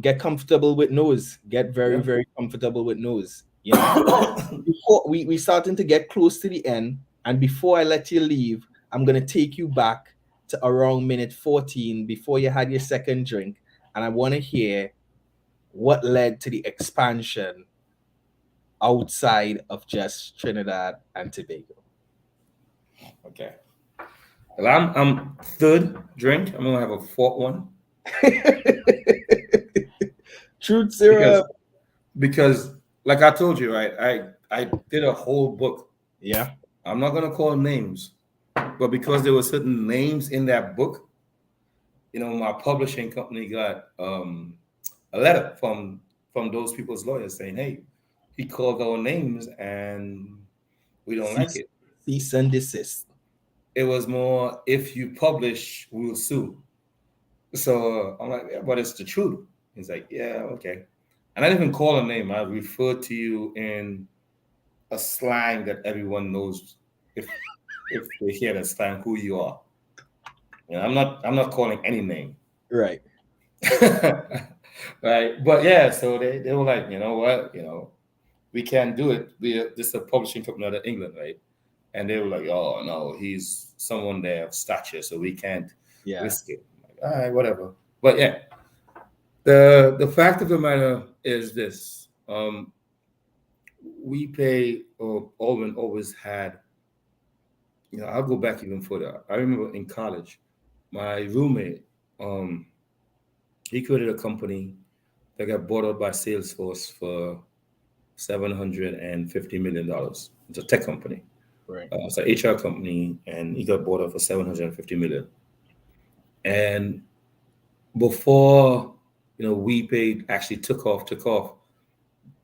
get comfortable with no's. Get very, very comfortable with no's. Before we starting to get close to the end, and before I let you leave, I'm gonna take you back to around minute 14 before you had your second drink, and I want to hear what led to the expansion outside of just Trinidad and Tobago. Okay. Well, I'm third drink. I'm gonna have a fourth one. Truth syrup. Because like I told you, right? I did a whole book. Yeah. I'm not gonna call names, but because there were certain names in that book, my publishing company got a letter from those people's lawyers saying, "Hey, he called our names and we don't like it." Cease and desist. It was more, if you publish, we'll sue. So I'm like, yeah, but it's the truth. He's like, yeah, okay. And I didn't even call a name. I referred to you in a slang that everyone knows if they hear that slang, who you are. I'm not calling any name. Right. Right. But yeah, so they were like, you know what, we can't do it. This is a publishing company out of England, right? And they were like, oh no, he's someone there of stature, so we can't risk it. I'm like, all right, whatever. But yeah, the fact of the matter is this: WiPay or Aldwyn always had. I'll go back even further. I remember in college, my roommate, he created a company that got bought out by Salesforce for $750 million. It's a tech company. Right. It's an HR company, and he got bought out for $750 million. And before WiPay actually took off,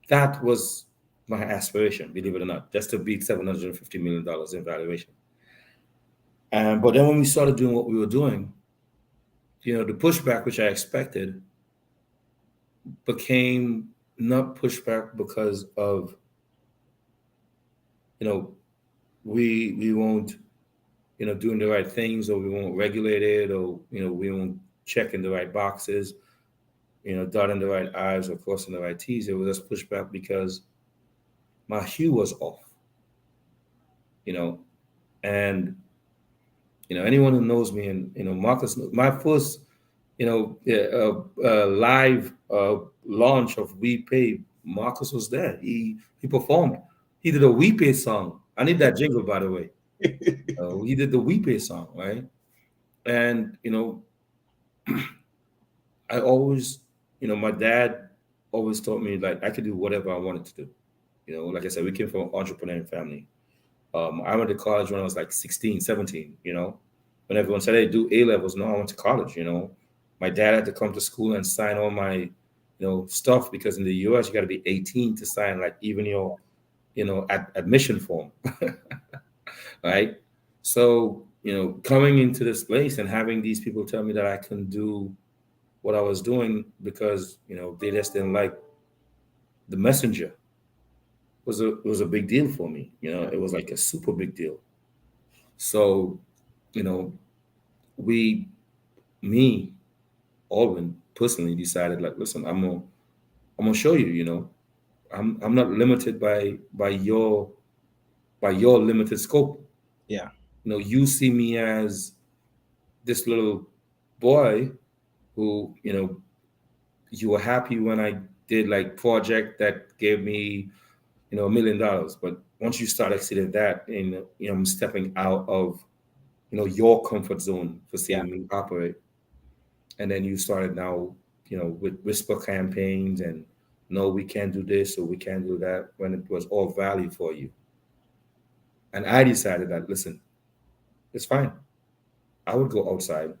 that was my aspiration, believe it or not, just to beat $750 million in valuation. But then when we started doing what we were doing, the pushback, which I expected, became not pushback because of, we won't, doing the right things, or we won't regulate it, or, we won't checking the right boxes, dotting the right I's or crossing the right T's. It was just pushback because my hue was off, and, anyone who knows me, and, Marcus, my first, live launch of WiPay, Marcus was there. He performed. He did a WiPay song. I need that jingle, by the way. He did the WiPay song, right? And I always, my dad always taught me, like, I could do whatever I wanted to do. Like I said, we came from an entrepreneurial family. I went to college when I was like 16, 17, you know, when everyone said, hey, do A-levels. No, I went to college, you know. My dad had to come to school and sign all my, you know, stuff, because in the US, you got to be 18 to sign, like, even your, you know, admission form. Right. So, you know, coming into this place and having these people tell me that I can do what I was doing because, you know, they just didn't like the messenger was a big deal for me. You know, it was like a super big deal. So, you know, me, Aldwyn, personally decided, like, listen, I'm gonna show you, you know, I'm not limited by your limited scope. Yeah. You know, you see me as this little boy who, you know, you were happy when I did like project that gave me, you know, $1 million. But once you start exceeding that, and you know, I'm stepping out of, you know, your comfort zone for seeing me operate. And then you started now, you know, with whisper campaigns and no, we can't do this or we can't do that, when it was all value for you. And I decided that, listen, it's fine. I would go outside.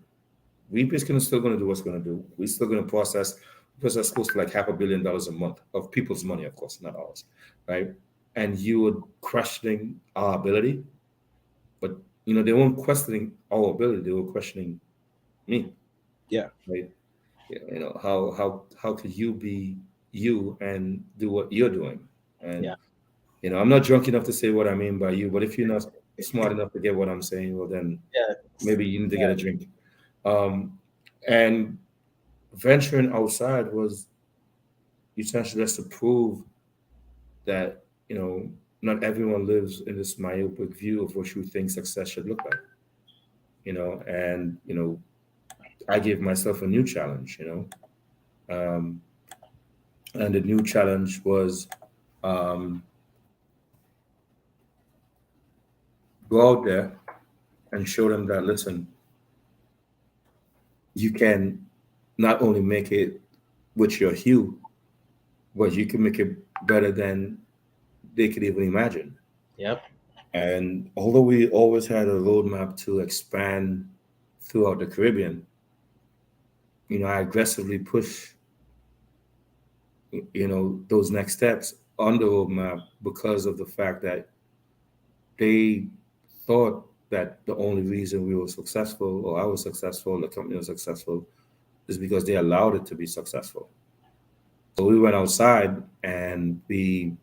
WiPay is still going to do what's going to do. We're still going to process close to like $500 million a month of people's money, of course, not ours, right? And you were questioning our ability, but you know, they weren't questioning our ability; they were questioning me. Yeah. Right? Yeah, you know, how could you be you and do what you're doing? And Yeah. you know, I'm not drunk enough to say what I mean by you, but if you're not smart enough to get what I'm saying, well, then Yeah. maybe you need to get a drink. And venturing outside was essentially just to prove that, you know, not everyone lives in this myopic view of what you think success should look like. You know, and you know, I gave myself a new challenge. You know, and the new challenge was um, go out there and show them that, listen, you can not only make it with your hue, but you can make it better than they could even imagine. Yep. And although we always had a roadmap to expand throughout the Caribbean, you know, I aggressively push, you know, those next steps on the roadmap because of the fact that they thought that the only reason we were successful, or I was successful, the company was successful, is because they allowed it to be successful. So we went outside and we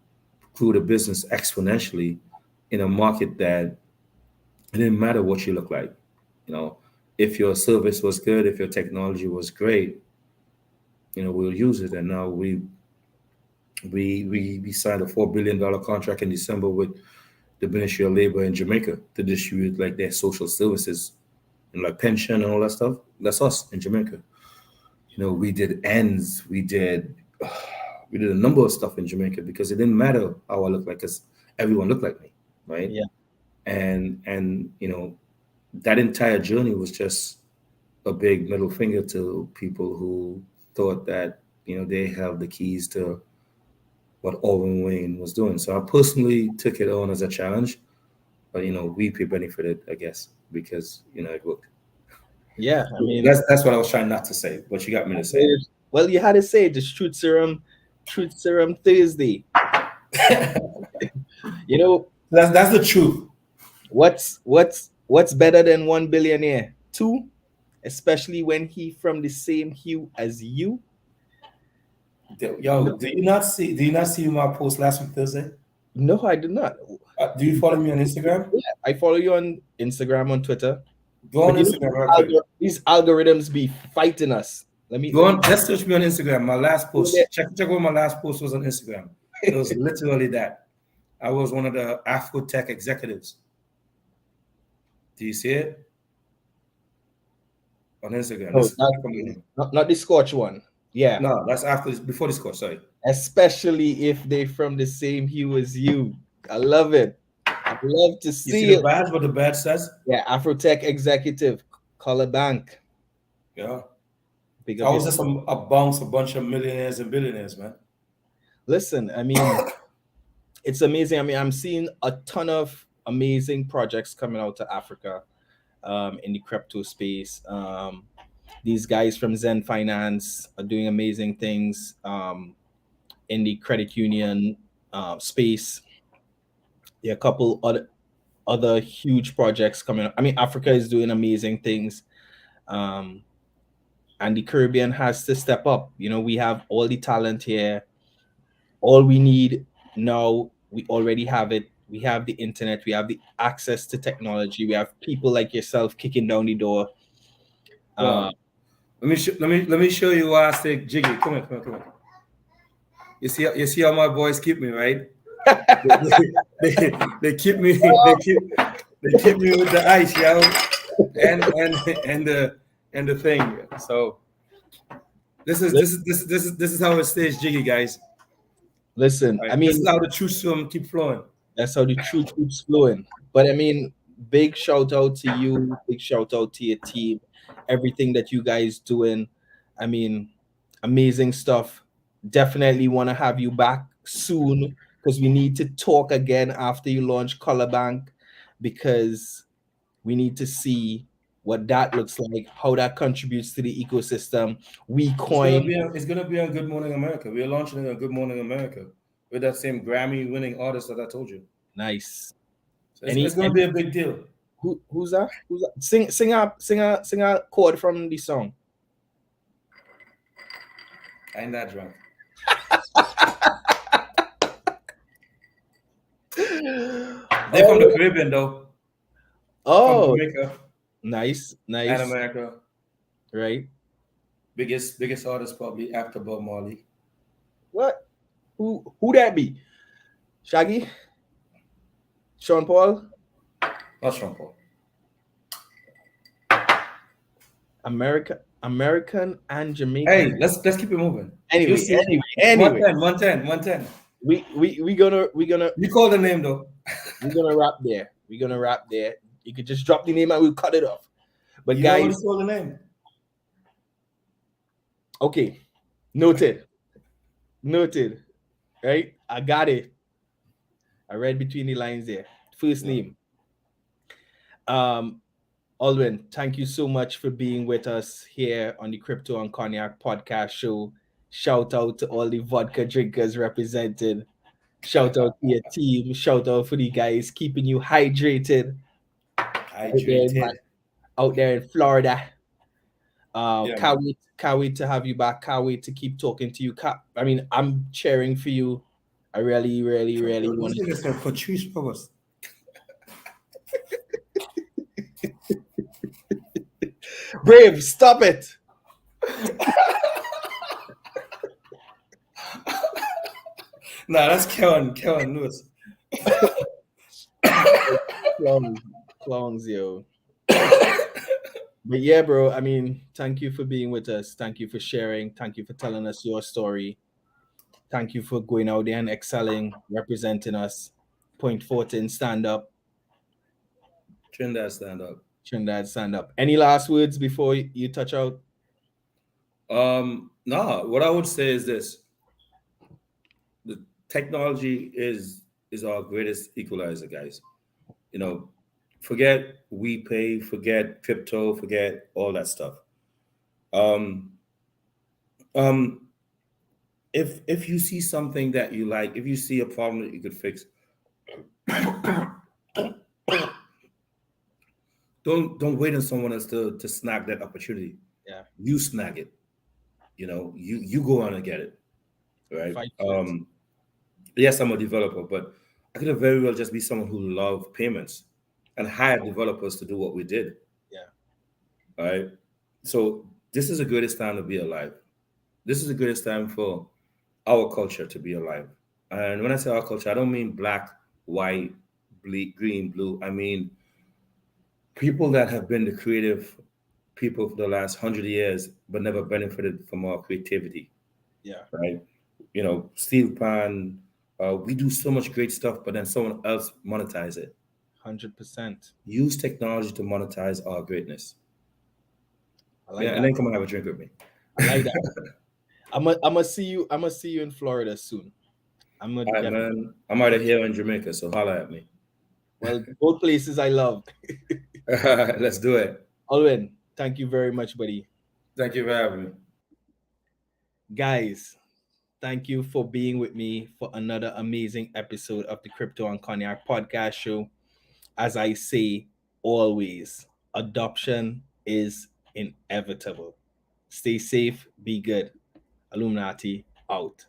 grew the business exponentially in a market that it didn't matter what you look like. You know, if your service was good, if your technology was great, you know, we'll use it. And now we signed a $4 billion contract in December with the Ministry of Labor in Jamaica to distribute like their social services and like pension and all that stuff. That's us in Jamaica. You know, we did ends, we did a number of stuff in Jamaica because it didn't matter how I looked like, because everyone looked like me, right? Yeah. And you know, that entire journey was just a big middle finger to people who thought that, you know, they have the keys to what Aldwyn Wayne was doing. So I personally took it on as a challenge, but you know, WiPay benefited, I guess, because you know it worked. Yeah. I mean, That's what I was trying not to say, but you got me to say it. well, you had to say it, this Truth Serum Thursday. You know, That's the truth. what's better than one billionaire? Two, especially when he from the same hue as you. Yo, do you not see my post last week Thursday? No, I did not. Do you follow me on Instagram? Yeah, I follow you on Instagram, on Twitter. Go on But Instagram real quick. these algorithms be fighting us. Go on, just search me on Instagram. My last post, check what my last post was on Instagram. It was literally that. I was one of the Afro Tech executives. Do you see it? On Instagram. Oh, not the Scotch one. Yeah. No, that's before this course, sorry. Especially if they from the same hue as you. I love it. I'd love to see the it. badge, what the badge says? Yeah, Afrotech executive, Color Bank. Yeah. Big I was just a bunch of millionaires and billionaires, man. Listen, I mean, it's amazing. I mean, I'm seeing a ton of amazing projects coming out to Africa in the crypto space. These guys from Zen Finance are doing amazing things in the credit union space. There are a couple other huge projects coming up. I mean, Africa is doing amazing things. And the Caribbean has to step up. You know, we have all the talent here. All we need now, we already have it. We have the internet. We have the access to technology. We have people like yourself kicking down the door. Let me show you why I say Jiggy. Come on. You see how my boys keep me, right? they keep me with the ice, yo, and the thing. So this is how it stays jiggy, guys. Listen, Right. I mean, this is how the truth serum keep flowing. That's how the truth keeps flowing. But I mean, big shout out to you, big shout out to your team, everything that you guys doing. I mean, amazing stuff. Definitely want to have you back soon because we need to talk again after you launch Color Bank, because we need to see what that looks like, how that contributes to the ecosystem. It's gonna be on Good Morning America. We're launching it on Good Morning America with that same Grammy-winning artist that I told you. Nice. So it's gonna be a big deal. Who's that? Sing a chord from the song. I ain't that drunk. They're from the Caribbean, though. Oh, from Jamaica. Nice. And America. Right. Biggest artist probably after Bob Marley. What? Who that be? Shaggy? Sean Paul? Not Sean Paul. American and Jamaican. Hey, let's keep it moving. Anyway. 110. We gonna You call the name though. We're gonna wrap there. You could just drop the name and we'll cut it off. But you guys, call the name. Okay. Noted. Right? I got it. I read between the lines there. First name. Aldwyn, thank you so much for being with us here on the Crypto and Cognac podcast show. Shout out to all the vodka drinkers represented. Shout out to your team. Shout out for the guys keeping you hydrated. Out there in Florida. Can't wait to have you back. Can't wait to keep talking to you. I mean, I'm cheering for you. I really want to. Patrice Provost. Brave, stop it. Nah, that's Kellen Lewis. Clowns, yo. But yeah, bro, I mean, thank you for being with us. Thank you for sharing. Thank you for telling us your story. Thank you for going out there and excelling, representing us. Point 14, stand up. Trinidad, stand up. Any last words before you touch out? No, what I would say is this. The technology is our greatest equalizer, guys. You know, forget WiPay, forget crypto, forget all that stuff. If you see something that you like, if you see a problem that you could fix, don't wait on someone else to snag that opportunity. Yeah, you snag it. You know, you go on and get it. Right. Yes, I'm a developer, but I could have very well just be someone who loved payments and hired developers to do what we did. Yeah. All right. So this is the greatest time to be alive. This is the greatest time for our culture to be alive. And when I say our culture, I don't mean black, white, green, blue. I mean people that have been the creative people for the last 100 years, but never benefited from our creativity. Yeah. Right. You know, Steve Pan, we do so much great stuff, but then someone else monetize it. 100%. Use technology to monetize our greatness. I like that. And then come and have a drink with me. I like that. I'm gonna see you in Florida soon. All right, man. I'm out of here in Jamaica, so holla at me. Well, both places I love. Let's do it. Aldwyn, thank you very much, buddy. Thank you for having me. Guys, thank you for being with me for another amazing episode of the Crypto and Cognac podcast show. As I say always, adoption is inevitable. Stay safe, be good. Alluminati out.